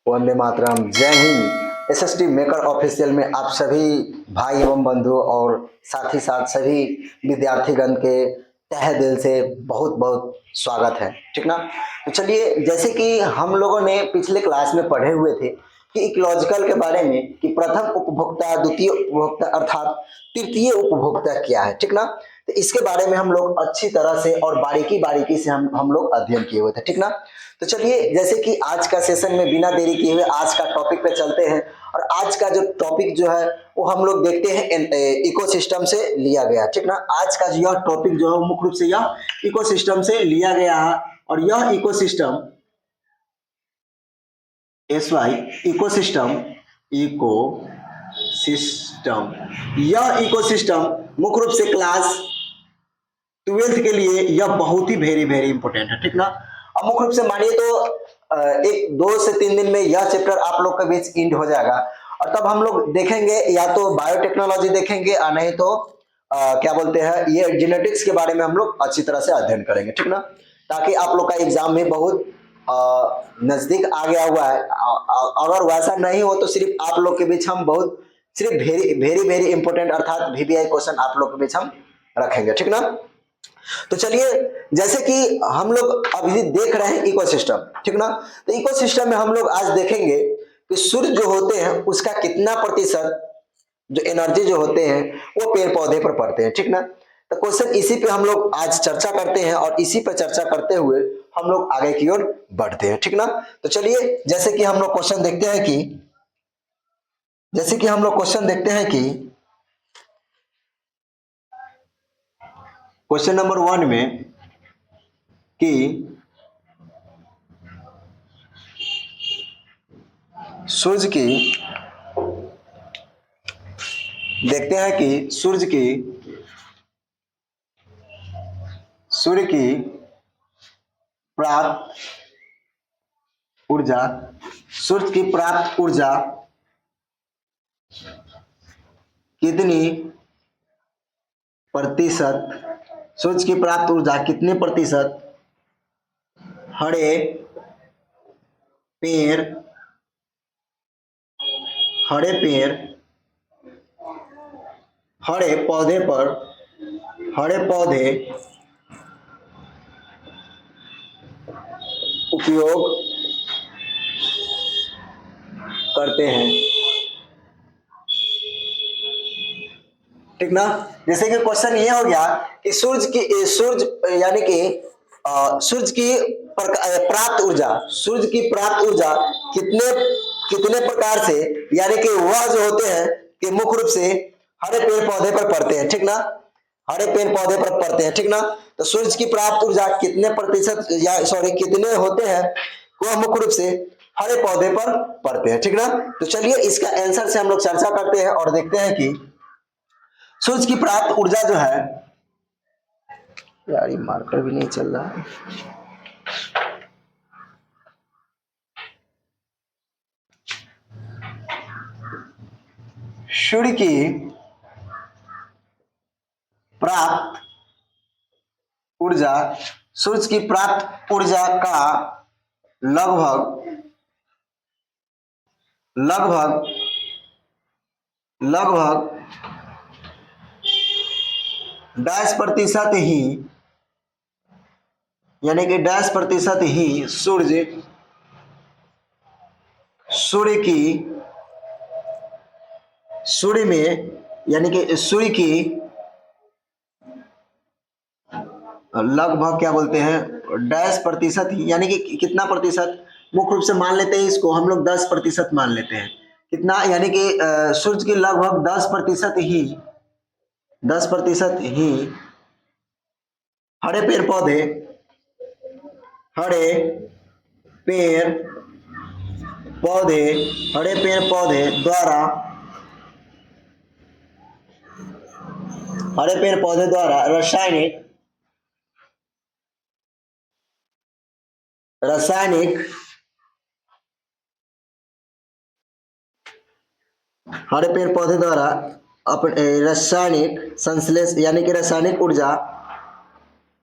वंदे मातरम, जय Hind. SST maker official में आप सभी भाई एवं बंधु और साथ ही साथ सभी विद्यार्थीगण के तहे दिल से बहुत बहुत स्वागत है। ठीक ना। तो चलिए, जैसे कि हम लोगों ने पिछले क्लास में पढ़े हुए थे कि इकोलॉजिकल के बारे में, कि प्रथम उपभोक्ता, द्वितीय उपभोक्ता अर्थात तृतीय उपभोक्ता क्या है। ठीक ना। तो इसके बारे में हम लोग अच्छी तरह से और बारीकी बारीकी से हम लोग अध्ययन किए हुए थे। ठीक ना। तो चलिए, जैसे कि आज का सेशन में बिना देरी किए हुए आज का टॉपिक पे चलते हैं। और आज का जो टॉपिक जो है वो हम लोग देखते हैं इकोसिस्टम से लिया गया। ठीक ना। आज का यह टॉपिक जो है मुख्य रूप से यह इकोसिस्टम से लिया गया है। और यह ecosystem SY ecosystem, ecosystem, यह इकोसिस्टम मुख्य रूप से क्लास 12th के लिए यह बहुत ही वेरी वेरी इंपॉर्टेंट है। ठीक ना। अब मुख्य रूप से मानिए तो एक 2 से 3 दिन में यह चैप्टर आप लोग के बीच इंड हो जाएगा। और तब हम लोग देखेंगे या तो बायोटेक्नोलॉजी देखेंगे और नहीं तो क्या बोलते हैं, ये जेनेटिक्स के बारे में हम लोग अच्छी तरह से अध्ययन करेंगे। ठीक ना। ताकि आप लोग का एग्जाम भी बहुत नजदीक आ गया हुआ है। अगर वैसा नहीं हो तो सिर्फ आप लोग के बीच हम बहुत सिर्फ वेरी वेरी वेरी इंपॉर्टेंट अर्थात VBI क्वेश्चन आप लोग के बीच हम रखेंगे। ठीक ना। तो चलिए, जैसे कि हम लोग अभी देख रहे हैं इकोसिस्टम। ठीक ना। तो इकोसिस्टम में हम लोग आज देखेंगे कि सूर्य जो होते हैं उसका कितना प्रतिशत जो एनर्जी जो होते हैं वो पेड़ पौधे पर पड़ते हैं। ठीक ना। तो क्वेश्चन इसी पे हम लोग आज चर्चा करते हैं और इसी पर चर्चा करते हुए हम लोग आगे की ओर बढ़ते हैं। ठीक ना। तो चलिए, जैसे कि हम लोग क्वेश्चन देखते हैं कि क्वेश्चन नंबर 1 में कि सूर्य की देखते हैं कि सूर्य की प्राप्त ऊर्जा कितनी प्रतिशत सूर्य की प्राप्त ऊर्जा कितने प्रतिशत हरे पेड़ हरे पौधे उपयोग करते हैं। ठीक ना। जैसे कि क्वेश्चन ये हो गया कि सूर्य यानी कि सूर्य की प्राप्त ऊर्जा कितने कितने प्रकार से, यानी कि वह जो होते हैं कि मुख्य रूप से हरे पेड़ पौधे पर पड़ते हैं। ठीक ना। हरे पेड़ पौधे पर पड़ते हैं। ठीक ना। तो सूर्य की प्राप्त ऊर्जा कितने प्रतिशत या सॉरी कितने होते हैं, वह मुख्य रूप से हरे पौधे पर पड़ते हैं। ठीक ना। तो चलिए, इसका आंसर से हम लोग चर्चा करते हैं और देखते हैं कि सूर्य की प्राप्त ऊर्जा जो है, यार ये मार्कर भी नहीं चल रहा है। सूर्य की प्राप्त ऊर्जा का लगभग 10% ही, यानी कि 10% ही सूर्य में, यानी कि सूर्य की लगभग क्या बोलते हैं 10% ही, यानी कि कितना प्रतिशत, मुख्य रूप से मान लेते हैं इसको हम लोग 10% मान लेते हैं। कितना, यानी कि सूर्य की लगभग 10% ही हरे पेड़ पौधे द्वारा रासायनिक हरे पेड़ पौधे द्वारा अपने रासायनिक संश्लेष, यानी कि रासायनिक ऊर्जा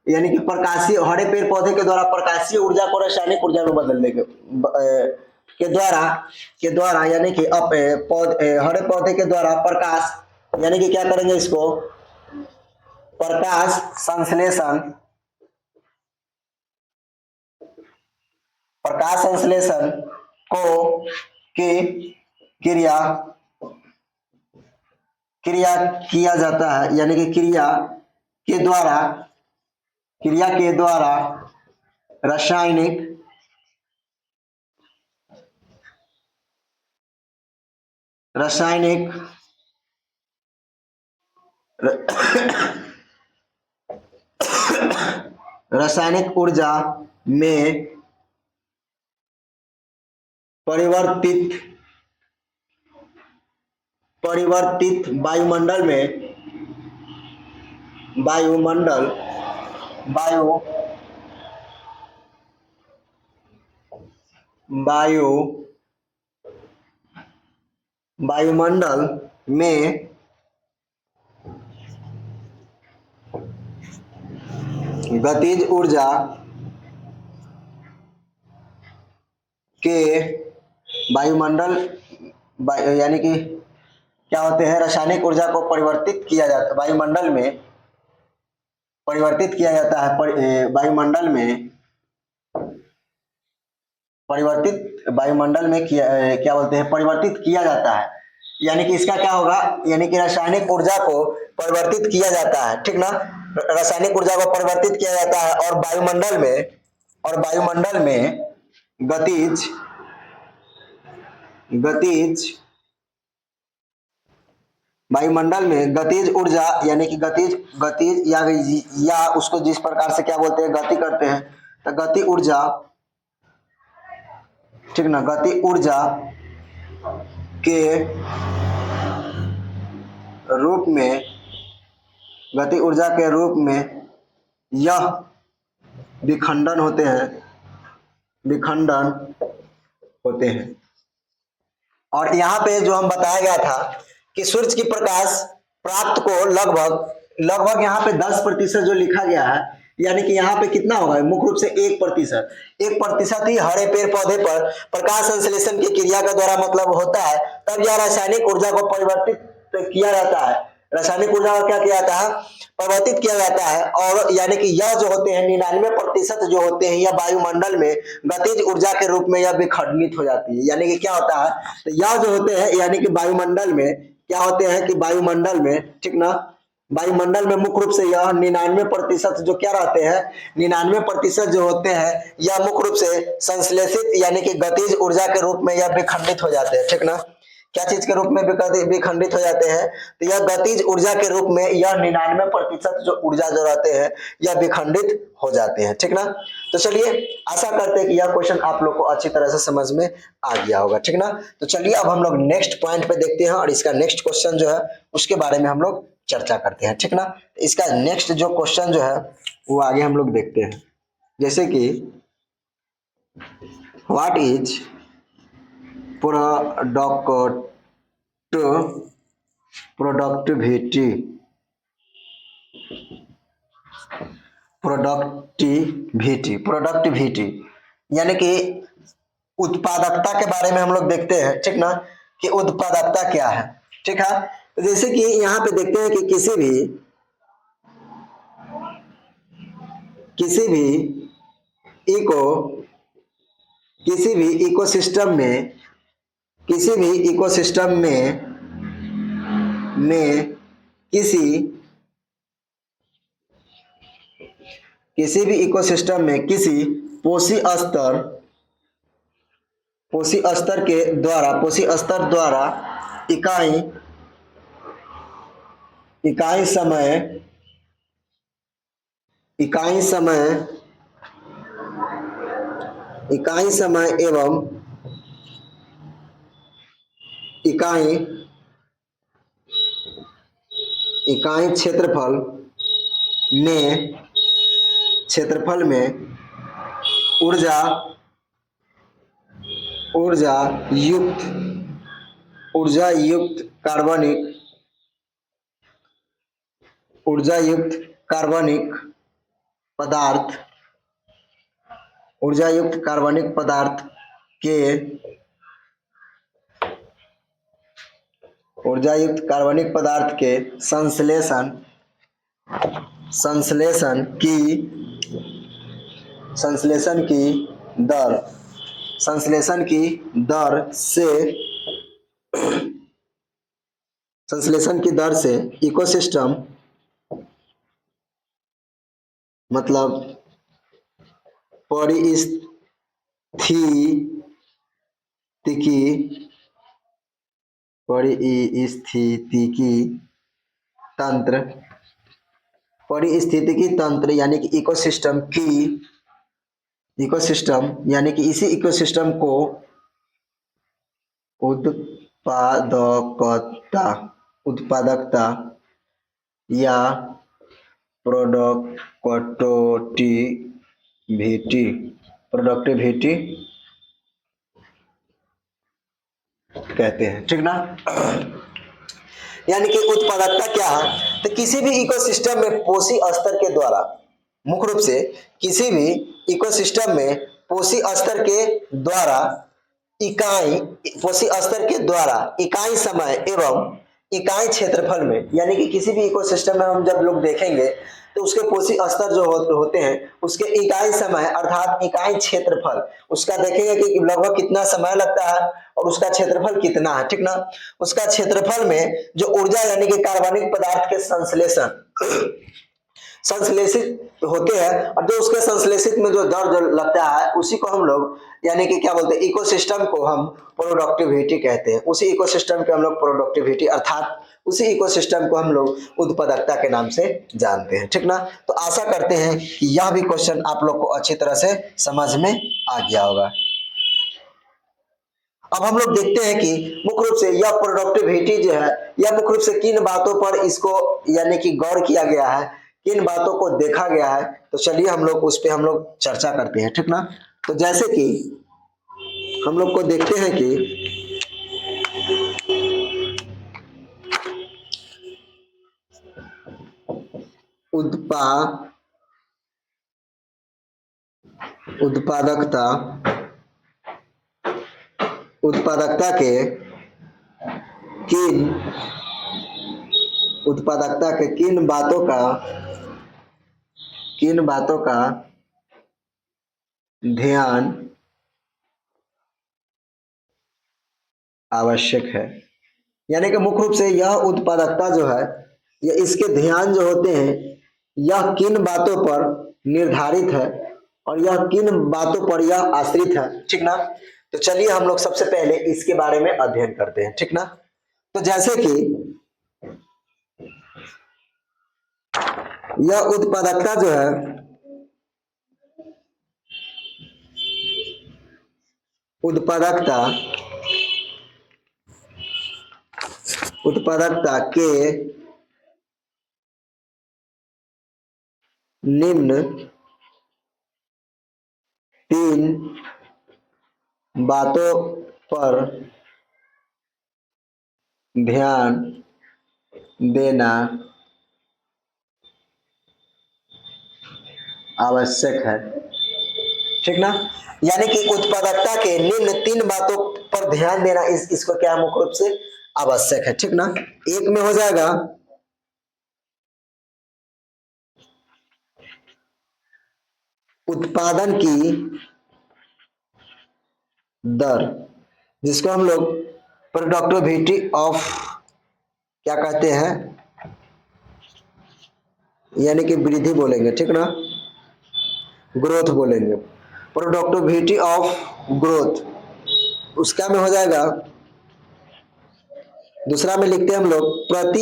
यानी कि प्रकाशीय हरे पेड़ पौधे के द्वारा प्रकाशीय ऊर्जा को रासायनिक ऊर्जा में बदलने के द्वारा यानी कि हरे पौधे के द्वारा प्रकाश यानी कि क्या करेंगे इसको प्रकाश संश्लेषण को की क्रिया किया जाता है यानी कि क्रिया के द्वारा रासायनिक ऊर्जा में परिवर्तित वायुमंडल में गतिज ऊर्जा के यानी कि क्या होते हैं रासायनिक ऊर्जा को परिवर्तित किया जाता है वायुमंडल में परिवर्तित किया जाता है वायुमंडल में क्या बोलते हैं परिवर्तित किया जाता है यानी कि इसका क्या होगा यानी कि रासायनिक ऊर्जा को परिवर्तित किया जाता है ठीक ना रासायनिक ऊर्जा को परिवर्तित किया जाता है और वायुमंडल में गतिज ऊर्जा यानी कि गतिज या उसको जिस प्रकार से क्या बोलते हैं गति करते हैं तो गति ऊर्जा ठीक ना गति ऊर्जा के रूप में यह विखंडन होते हैं और यहाँ पे जो हम बताया गया था कि सूर्य की प्रकाश प्राप्त को लगभग यहाँ पे 10% जो लिखा गया है यानी कि यहाँ पे कितना होगा मुख्य रूप से 1% ही हरे पेड़ पौधे पर प्रकाश संश्लेषण की क्रिया के द्वारा मतलब होता है तब यह रासायनिक ऊर्जा को परिवर्तित किया जाता है रासायनिक ऊर्जा को क्या किया जाता है परिवर्तित किया जाता है और यानी कि यह जो होते हैं 99% जो होते हैं यह वायुमंडल में गतिज ऊर्जा के रूप में यह विखंडित हो जाती है यानी कि क्या होता है तो यह जो होते हैं यानी कि वायुमंडल में क्या होते हैं कि वायुमंडल में ठीक ना वायुमंडल में मुख्य रूप से यह 99% जो क्या रहते हैं 99% जो होते हैं यह मुख्य रूप से संश्लेषित यानी कि गतिज ऊर्जा के रूप में यह विखंडित हो जाते हैं ठीक ना क्या चीज के रूप में विखंडित हो जाते हैं तो यह गतिज ऊर्जा के रूप में यह 99% जो ऊर्जा जो रहते हैं यह विखंडित हो जाते हैं ठीक ना तो चलिए आशा करते हैं कि यह क्वेश्चन आप लोग को अच्छी तरह से समझ में आ गया होगा ठीक ना तो चलिए अब हम लोग नेक्स्ट पॉइंट पे देखते हैं और इसका नेक्स्ट क्वेश्चन जो है उसके बारे में हम लोग चर्चा करते हैं ठीक ना इसका नेक्स्ट जो क्वेश्चन जो है वो आगे हम लोग देखते हैं जैसे कि व्हाट इज प्रोडक्टिविटी यानी कि उत्पादकता के बारे में हम लोग देखते हैं ठीक ना कि उत्पादकता क्या है ठीक है जैसे कि यहाँ पे देखते हैं कि किसी भी इकोसिस्टम में किसी पोषी स्तर द्वारा इकाई समय एवं इकाई क्षेत्रफल में ऊर्जा युक्त कार्बनिक पदार्थ, ऊर्जा युक्त कार्बनिक पदार्थ के ऊर्जा युक्त कार्बनिक पदार्थ के संश्लेषण संश्लेषण की संश्लेषण की दर संश्लेषण की दर से संश्लेषण की दर से इकोसिस्टम मतलब परिस्थितिकी तंत्र परिस्थितिकी तंत्र यानी कि इकोसिस्टम यानी कि इसी इकोसिस्टम को उत्पादकता या प्रोडक्टिविटी कहते हैं, ठीक ना। यानी कि उत्पादकता क्या है, तो किसी भी इकोसिस्टम में पोषी स्तर के द्वारा, मुख्य रूप से किसी भी इकोसिस्टम में पोषी स्तर के द्वारा इकाई समय एवं इकाई क्षेत्रफल में, यानी कि किसी भी इकोसिस्टम में हम जब लोग देखेंगे तो उसके पोषी स्तर जो होते हैं उसके इकाई समय अर्थात इकाई क्षेत्रफल उसका देखेंगे कि लगभग कितना समय लगता है और उसका क्षेत्रफल कितना है, ठीक ना। उसका क्षेत्रफल में जो ऊर्जा यानी कि कार्बनिक पदार्थ के संश्लेषित होते हैं और जो उसके संश्लेषित में जो दर जो लगता है उसी को हम लोग यानी कि क्या बोलते हैं, इकोसिस्टम को हम प्रोडक्टिविटी कहते हैं। उसी इकोसिस्टम के हम लोग प्रोडक्टिविटी अर्थात उसी इकोसिस्टम को हम लोग उत्पादकता के नाम से जानते हैं, ठीक ना। तो आशा करते हैं कि यह भी क्वेश्चन आप लोग को अच्छी तरह से समझ में आ गया होगा। अब हम लोग देखते हैं कि मुख्य रूप से यह प्रोडक्टिविटी जो है यह मुख्य रूप से किन बातों पर इसको यानी कि गौर किया गया है, किन बातों को देखा गया है, तो चलिए हम लोग उस पर हम लोग चर्चा करते हैं, ठीक ना। तो जैसे कि हम लोग को देखते हैं कि उत्पादकता के किन बातों का ध्यान आवश्यक है। यानी कि मुख्य रूप से यह उत्पादकता जो है यह इसके ध्यान जो होते हैं यह किन बातों पर निर्धारित है और यह किन बातों पर यह आश्रित है, ठीक ना। तो चलिए हम लोग सबसे पहले इसके बारे में अध्ययन करते हैं, ठीक ना। तो जैसे कि यह उत्पादकता जो है उत्पादकता के निम्न 3 बातों पर ध्यान देना आवश्यक है, ठीक ना। यानी कि उत्पादकता के निम्न 3 बातों पर ध्यान देना इसको क्या मुख्य रूप से आवश्यक है, ठीक ना। एक में हो जाएगा उत्पादन की दर, जिसको हम लोग प्रोडक्टिविटी ऑफ क्या कहते हैं, यानी कि वृद्धि बोलेंगे, ठीक ना, ग्रोथ बोलेंगे, प्रोडक्टिविटी ऑफ ग्रोथ। उसका में हो जाएगा दूसरा में लिखते हैं हम लोग प्रति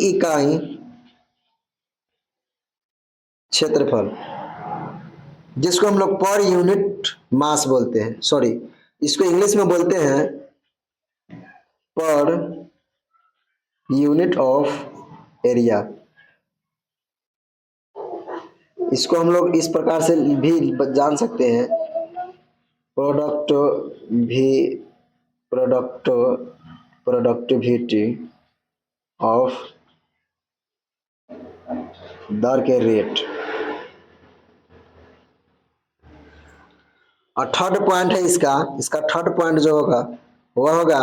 इकाई क्षेत्रफल, जिसको हम लोग पर यूनिट मास बोलते हैं, सॉरी इसको इंग्लिश में बोलते हैं पर यूनिट ऑफ एरिया। इसको हम लोग इस प्रकार से भी जान सकते हैं प्रोडक्टिविटी ऑफ दर के रेट। और थर्ड पॉइंट है इसका इसका थर्ड पॉइंट जो होगा वह होगा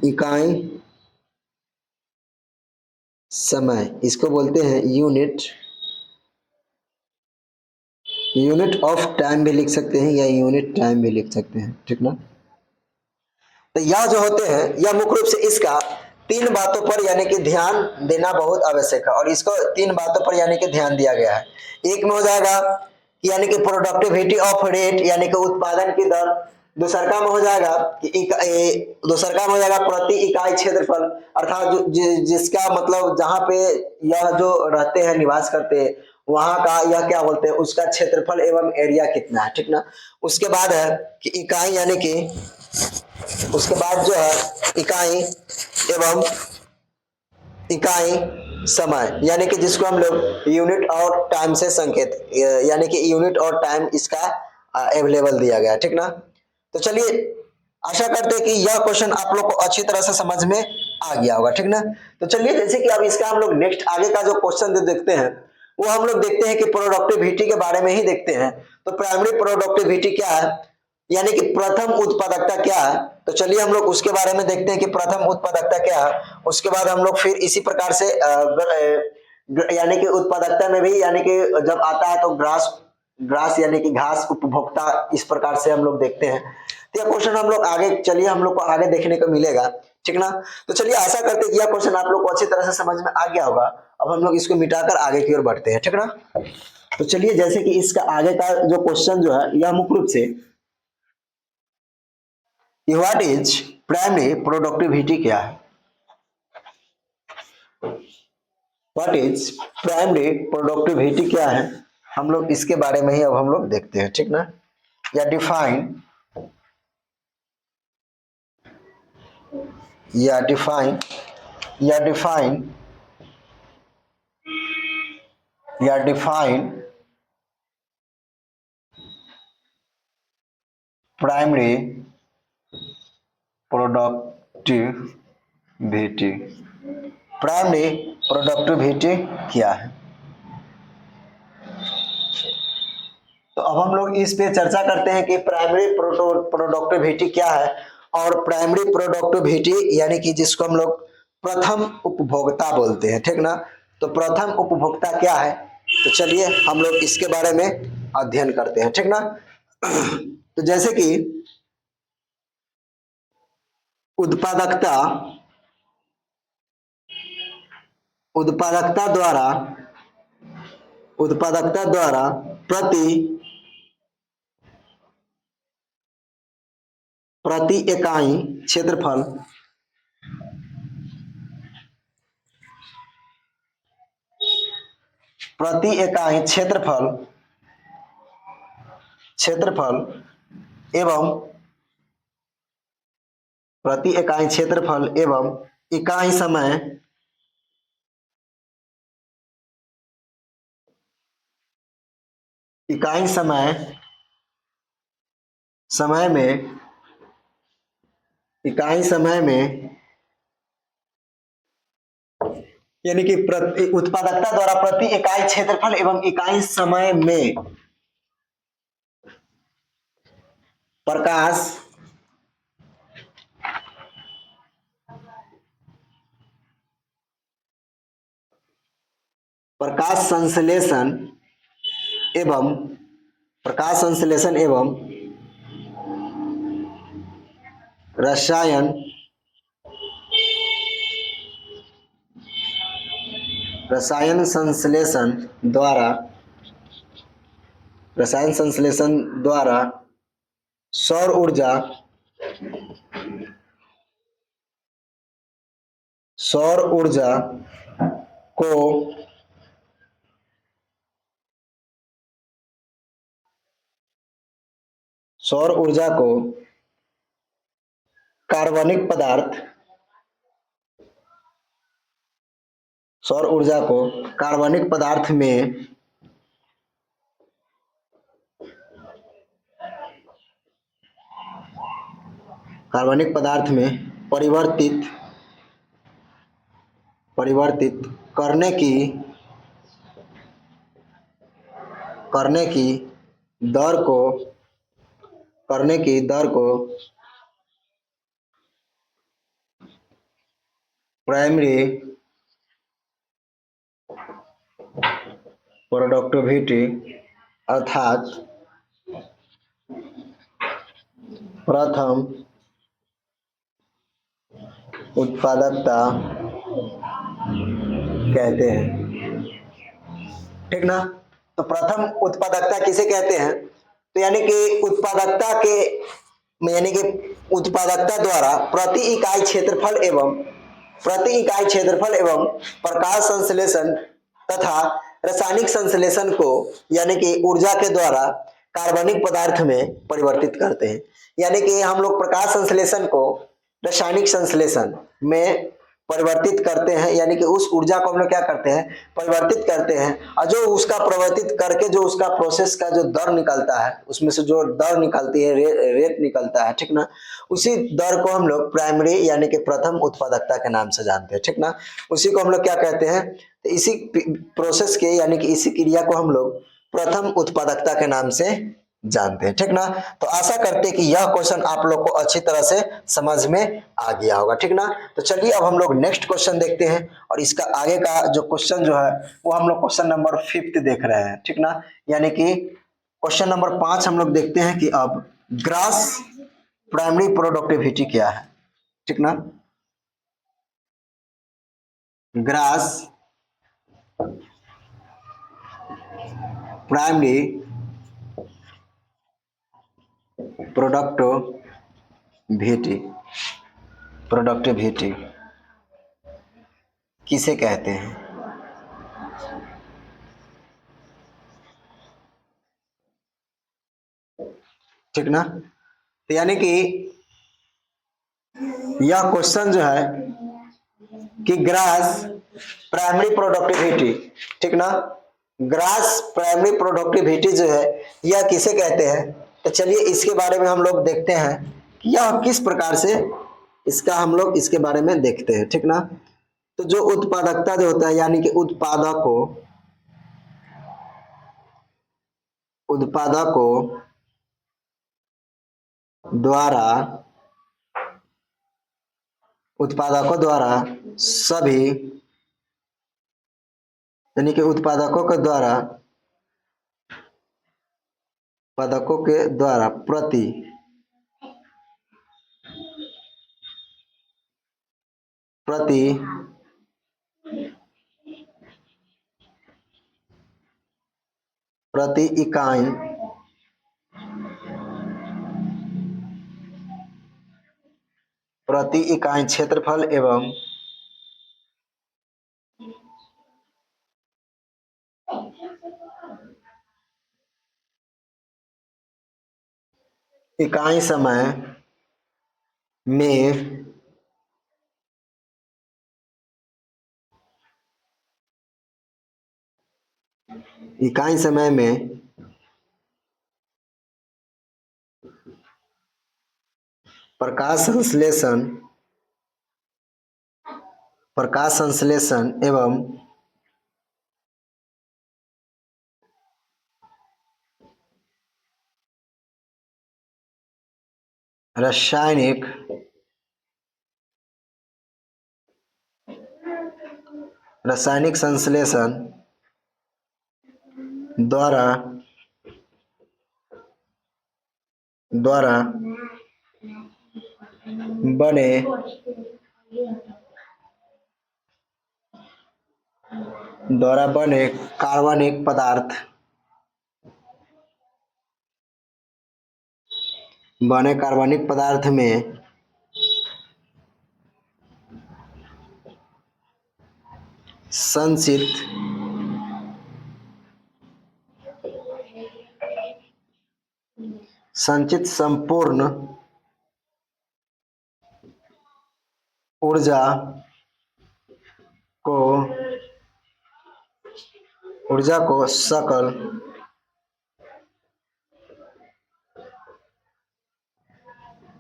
इकाई समय। इसको बोलते हैं यूनिट ऑफ टाइम भी लिख सकते हैं या यूनिट टाइम भी लिख सकते हैं, ठीक ना। तो यह जो होते हैं यह मुख्य रूप से इसका तीन बातों पर यानी कि ध्यान देना बहुत आवश्यक है, और इसको तीन बातों पर यानी कि ध्यान दिया गया है। एक में हो जाएगा कि यानी कि प्रोडक्टिविटी ऑफ रेट यानी कि उत्पादन की दर। दूसरा का में हो जाएगा कि दूसरा का में हो जाएगा प्रति इकाई क्षेत्रफल, अर्थात जिसका मतलब जहां पे यह जो रहते हैं निवास करते हैं वहां का यह क्या बोलते हैं उसका क्षेत्रफल एवं एरिया कितना है, ठीक ना। उसके बाद है कि इकाई यानी कि उसके बाद जो है इकाई एवं इकाई समय यानी कि जिसको हम लोग यूनिट और टाइम से संकेत यानी कि यूनिट और टाइम इसका अवेलेबल दिया गया, ठीक ना। तो चलिए आशा करते हैं कि यह क्वेश्चन आप लोग को अच्छी तरह से समझ में आ गया होगा, ठीक ना। तो चलिए जैसे कि अब इसका हम लोग नेक्स्ट आगे का जो क्वेश्चन जो देखते हैं वो हम लोग देखते हैं कि प्रोडक्टिविटी के बारे में ही देखते हैं। तो प्राइमरी प्रोडक्टिविटी क्या है यानी कि प्रथम उत्पादकता क्या है, तो चलिए हम लोग उसके बारे में देखते हैं कि प्रथम उत्पादकता क्या है। उसके बाद हम लोग फिर इसी प्रकार से यानी कि उत्पादकता में भी यानी कि जब आता है तो ग्रास ग्रास यानी कि घास उपभोक्ता, इस प्रकार से हम लोग देखते हैं। तो यह क्वेश्चन हम लोग आगे चलिए हम लोग को आगे देखने को मिलेगा, ठीक ना। तो चलिए आशा करते हैं कि यह क्वेश्चन आप लोग को अच्छी तरह से समझ में आ गया होगा। अब हम लोग इसको मिटाकर आगे की ओर बढ़ते हैं, ठीक ना। तो चलिए जैसे कि इसका आगे का जो क्वेश्चन जो है यह मुख्य रूप से व्हाट इज प्राइमरी प्रोडक्टिविटी क्या है, व्हाट इज प्राइमरी प्रोडक्टिविटी क्या है, हम लोग इसके बारे में ही अब हम लोग देखते हैं, ठीक ना। या डिफाइन या डिफाइन या डिफाइन या define primary productivity, primary productivity क्या है। तो अब हम लोग इस पे चर्चा करते हैं कि प्राइमरी प्रोडक्टिविटी क्या है, और प्राइमरी प्रोडक्टिविटी यानी कि जिसको हम लोग प्रथम उपभोक्ता बोलते हैं, ठीक ना। तो प्रथम उपभोक्ता क्या है, तो चलिए हम लोग इसके बारे में अध्ययन करते हैं, ठीक ना। तो जैसे कि उत्पादकता उत्पादकता द्वारा उत्पादकता द्वारा प्रति प्रति इकाई क्षेत्रफल प्रति इकाई क्षेत्रफल एवं प्रति इकाई क्षेत्रफल एवं इकाई समय इकाई समय समय में इकाई समय में यानी कि उत्पादकता द्वारा प्रति इकाई क्षेत्रफल एवं इकाई समय में प्रकाश प्रकाश संश्लेषण एवं प्रकाश संश्लेषण एवं रसायन रसायन संश्लेषण द्वारा रसायन संश्लेषण द्वारा सौर ऊर्जा सौर ऊर्जा को सौर ऊर्जा को कार्बनिक पदार्थ सौर ऊर्जा को कार्बनिक पदार्थ में कार्बनिक पदार्थ में परिवर्तित परिवर्तित करने की दर को प्राइमरी प्रोडक्टिविटी अर्थात प्रथम उत्पादकता कहते हैं। ठीक ना। तो प्रथम उत्पादकता किसे कहते हैं? तो यानी कि उत्पादकता द्वारा प्रति इकाई क्षेत्रफल एवं प्रकाश संश्लेषण तथा रासायनिक संश्लेषण को यानी कि ऊर्जा के द्वारा कार्बनिक पदार्थ में परिवर्तित करते हैं। यानी कि हम लोग प्रकाश संश्लेषण को रासायनिक संश्लेषण में परिवर्तित करते हैं, यानी कि उस ऊर्जा को हम लोग क्या करते हैं, परिवर्तित करते हैं। और जो उसका परिवर्तित करके जो उसका प्रोसेस का जो दर निकलता है, उसमें से जो दर निकलती है, रेट निकलता है, ठीक ना, उसी दर को हम लोग प्राइमरी यानी कि प्रथम उत्पादकता के नाम से जानते हैं। ठीक ना। उसी को हम लोग क्या कहते हैं, तो इसी प्रोसेस के यानी कि इसी क्रिया को हम लोग प्रथम उत्पादकता के नाम से जानते हैं। ठीक ना। तो आशा करते हैं कि यह क्वेश्चन आप लोग को अच्छी तरह से समझ में आ गया होगा। ठीक ना। तो चलिए अब हम लोग नेक्स्ट क्वेश्चन देखते हैं, और इसका आगे का जो क्वेश्चन जो है वो हम लोग क्वेश्चन नंबर 5 देख रहे हैं। ठीक ना। यानी कि क्वेश्चन नंबर 5 हम लोग देखते हैं कि अब ग्रास प्राइमरी प्रोडक्टिविटी क्या है। ठीक ना। ग्रास प्राइमरी प्रोडक्टिविटी किसे कहते हैं? ठीक ना। तो यानी कि यह क्वेश्चन जो है कि ग्रास प्राइमरी प्रोडक्टिविटी, ठीक ना, ग्रास प्राइमरी प्रोडक्टिविटी जो है यह किसे कहते हैं। तो चलिए इसके बारे में हम लोग देखते हैं कि यह किस प्रकार से इसका हम लोग इसके बारे में देखते हैं। ठीक ना। तो जो उत्पादकता जो होता है यानी कि उत्पादकों द्वारा सभी यानी कि उत्पादकों के द्वारा प्रति इकाई क्षेत्रफल एवं इकाई समय में प्रकाश संश्लेषण एवं रासायनिक संश्लेषण द्वारा बने कार्बनिक पदार्थ में संचित संपूर्ण ऊर्जा को सकल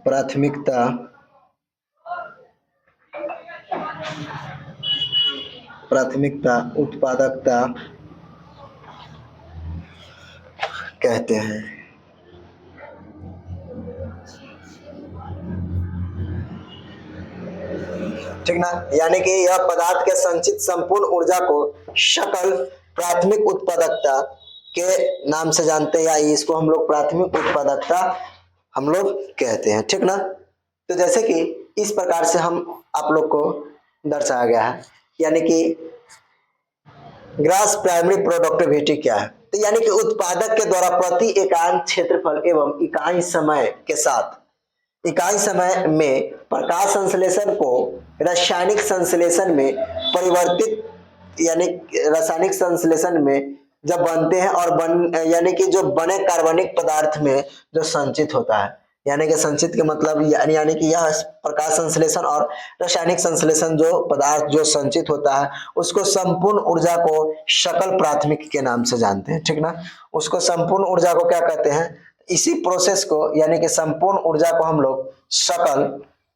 प्राथमिकता प्राथमिकता उत्पादकता कहते हैं। ठीक ना, यानी कि यह पदार्थ के संचित संपूर्ण ऊर्जा को सकल प्राथमिक उत्पादकता के नाम से जानते हैं, या इसको हम लोग प्राथमिक उत्पादकता हम लोग कहते हैं। ठीक ना, तो जैसे कि इस प्रकार से हम आप लोग को दर्शाया गया है, यानी कि ग्रॉस प्राइमरी प्रोडक्टिविटी क्या है, तो यानी कि उत्पादक के द्वारा प्रति इकाई क्षेत्रफल एवं इकाई समय के साथ इकाई समय में प्रकाश संश्लेषण को रासायनिक संश्लेषण में परिवर्तित, यानी रासायनिक संश्लेषण में जब बनते हैं और यानी कि जो बने कार्बनिक पदार्थ में जो संचित होता है, यानी कि संचित के मतलब यानी कि यह प्रकाश संश्लेषण और रासायनिक संश्लेषण जो पदार्थ जो संचित होता है उसको संपूर्ण ऊर्जा को सकल प्राथमिक के नाम से जानते हैं। ठीक ना, उसको संपूर्ण ऊर्जा को क्या कहते हैं, इसी प्रोसेस को यानी कि संपूर्ण ऊर्जा को हम लोग सकल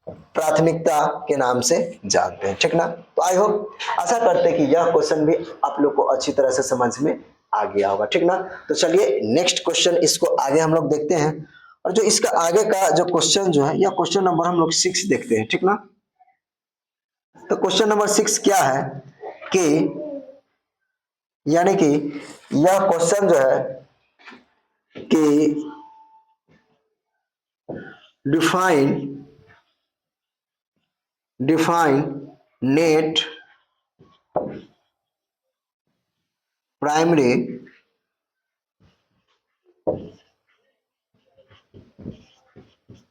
प्राथमिकता के नाम से जानते हैं। ठीक ना, तो आई होप आशा करते हैं कि यह क्वेश्चन भी आप लोग को अच्छी तरह से समझ में आ गया होगा। ठीक ना, तो चलिए नेक्स्ट क्वेश्चन इसको आगे हम लोग देखते हैं, और जो इसका आगे का जो क्वेश्चन जो है, यह क्वेश्चन नंबर हम लोग 6 देखते हैं। ठीक ना, तो क्वेश्चन नंबर 6 क्या है कि यानी कि यह क्वेश्चन जो है कि define net primary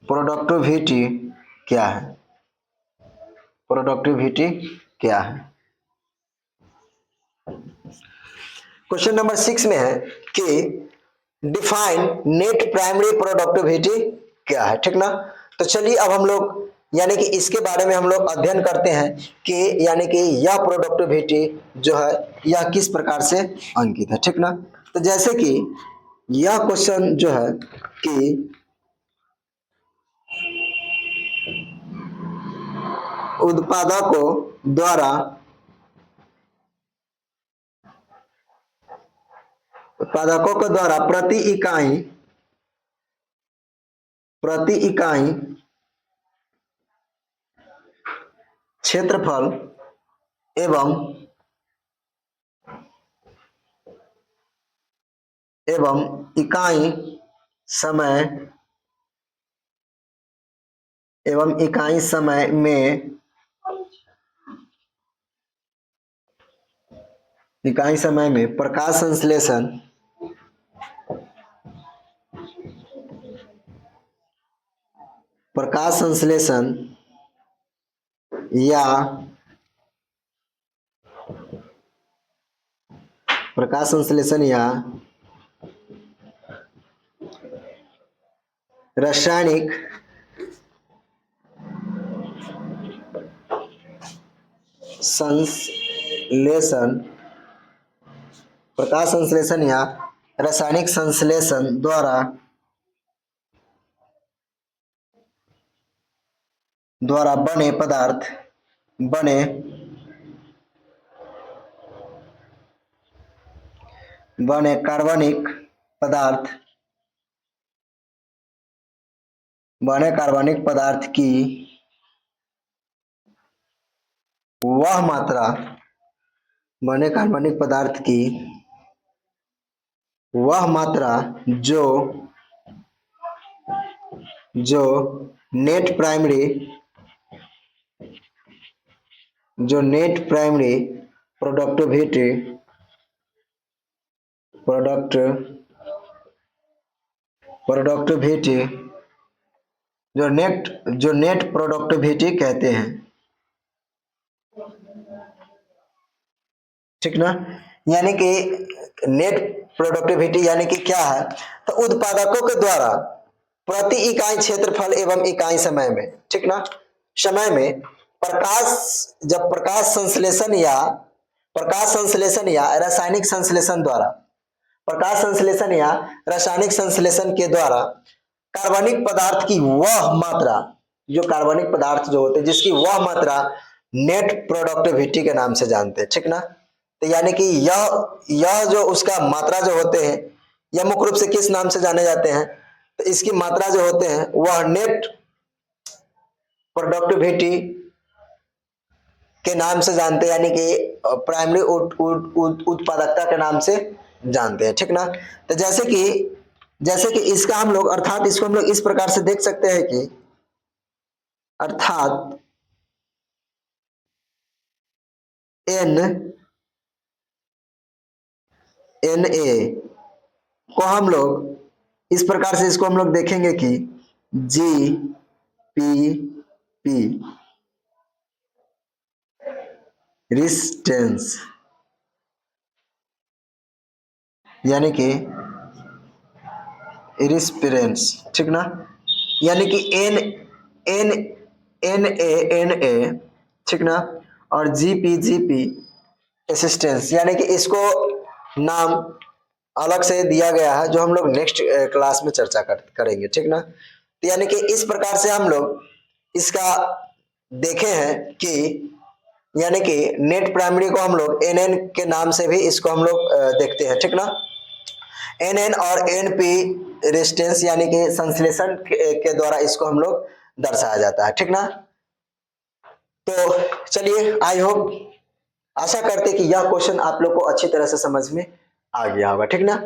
प्रोडक्टिविटी क्या है, प्रोडक्टिविटी क्या है। क्वेश्चन नंबर 6 में है कि डिफाइन नेट प्राइमरी प्रोडक्टिविटी क्या है। ठीक ना, तो चलिए अब हम लोग यानी कि इसके बारे में हम लोग अध्ययन करते हैं कि यानी कि यह प्रोडक्टिविटी जो है यह किस प्रकार से अंकित है। ठीक ना, तो जैसे कि यह क्वेश्चन जो है कि उत्पादकों के द्वारा प्रति इकाई क्षेत्रफल एवं इकाई समय में प्रकाश संश्लेषण या रासायनिक संश्लेषण द्वारा बने कार्बनिक पदार्थ की वह मात्रा जो नेट प्राइमरी प्रोडक्टिविटी जो नेट प्रोडक्टिविटी कहते हैं। ठीक ना, यानी कि नेट प्रोडक्टिविटी यानी कि क्या है, तो उत्पादकों के द्वारा प्रति इकाई क्षेत्रफल एवं इकाई समय में, ठीक ना, समय में प्रकाश संश्लेषण या रासायनिक संश्लेषण के द्वारा कार्बनिक पदार्थ की वह मात्रा, जो कार्बनिक पदार्थ जो होते हैं जिसकी वह मात्रा नेट प्रोडक्टिविटी के नाम से जानते हैं, ठीक ना। तो यानी कि यह जो उसका मात्रा जो होते हैं, यह मुख्य रूप से किस नाम से जाने जाते हैं, तो इसकी मात्रा जो होते हैं वह नेट प्रोडक्टिविटी के नाम से जानते हैं, यानी कि प्राइमरी उत्पादकता के नाम से जानते हैं, ठीक ना। तो जैसे कि इसका हम लोग अर्थात इसको हम लोग इस प्रकार से देख सकते हैं कि अर्थात NA को हम लोग इस प्रकार से इसको हम लोग देखेंगे कि GPP रेजिस्टेंस, यानी कि रिस्पिरेंस, ठीक ना। यानी कि NA ठीक ना, और GP असिस्टेंस, यानी कि इसको नाम अलग से दिया गया है जो हम लोग नेक्स्ट क्लास में चर्चा करेंगे, ठीक ना। तो यानी कि इस प्रकार से हम लोग इसका देखे हैं कि यानी कि नेट प्राइमरी को हम लोग NN के नाम से भी इसको हम लोग देखते हैं, ठीक ना। NN और NP रेजिस्टेंस यानी कि संश्लेषण के द्वारा इसको हम लोग दर्शाया जाता है, ठीक ना। तो चलिए, आई होप, आशा करते कि यह क्वेश्चन आप लोग को अच्छी तरह से समझ में आ गया होगा, ठीक ना।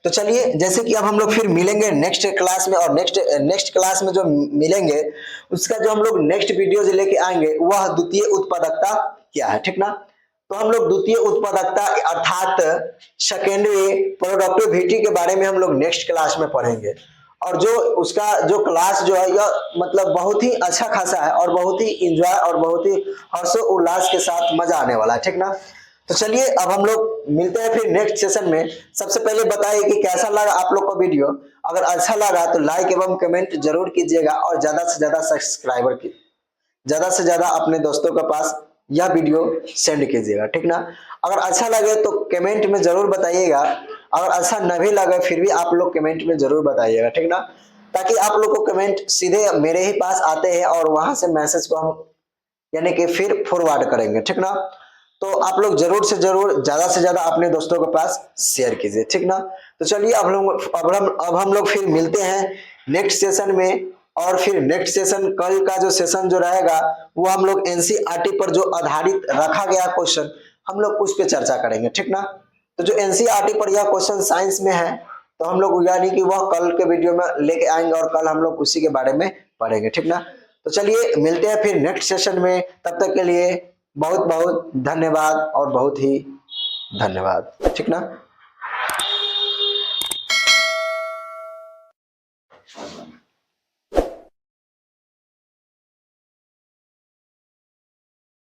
तो चलिए, जैसे कि अब हम लोग फिर मिलेंगे नेक्स्ट क्लास में, और नेक्स्ट क्लास में जो मिलेंगे उसका जो हम लोग नेक्स्ट वीडियो जो लेके आएंगे वह द्वितीय उत्पादकता क्या है, ठीक ना। तो हम लोग द्वितीय उत्पादकता अर्थात सेकेंडरी प्रोडक्टिविटी के बारे में हम लोग नेक्स्ट क्लास में पढ़ेंगे, और जो उसका जो क्लास जो है यह मतलब बहुत ही अच्छा खासा है और बहुत ही इंजॉय और बहुत ही हर्षो उल्लास के साथ मजा आने वाला है, ठीक ना। तो चलिए, अब हम लोग मिलते हैं फिर नेक्स्ट सेशन में। सबसे पहले बताइए कि कैसा लगा आप लोग को वीडियो। अगर अच्छा लगा तो लाइक एवं कमेंट जरूर कीजिएगा, और ज्यादा से ज्यादा सब्सक्राइबर की ज्यादा से ज्यादा अपने दोस्तों के पास यह वीडियो सेंड कीजिएगा, ठीक ना। अगर अच्छा लगे तो कमेंट में जरूर बताइएगा, अगर अच्छा न भी लगे फिर भी आप लोग कमेंट में जरूर बताइएगा, ठीक ना, ताकि आप लोग को कमेंट सीधे मेरे ही पास आते हैं और वहां से मैसेज को हम यानी कि फिर फॉरवर्ड करेंगे, ठीक ना। तो आप लोग जरूर से जरूर ज्यादा से ज्यादा अपने दोस्तों के पास शेयर कीजिए, ठीक ना। तो चलिए, अब हम लोग फिर मिलते हैं नेक्स्ट सेशन में, और फिर नेक्स्ट सेशन कल का जो सेशन जो रहेगा वो हम लोग NCERT पर जो आधारित रखा गया क्वेश्चन हम लोग उस पर चर्चा करेंगे, ठीक ना। तो जो NCERT पर यह क्वेश्चन साइंस में है, तो हम लोग यानी कि वह कल के वीडियो में लेके आएंगे और कल हम लोग उसी के बारे में पढ़ेंगे, ठीक ना। तो चलिए, मिलते हैं फिर नेक्स्ट सेशन में, तब तक के लिए बहुत बहुत धन्यवाद, और बहुत ही धन्यवाद, ठीक ना।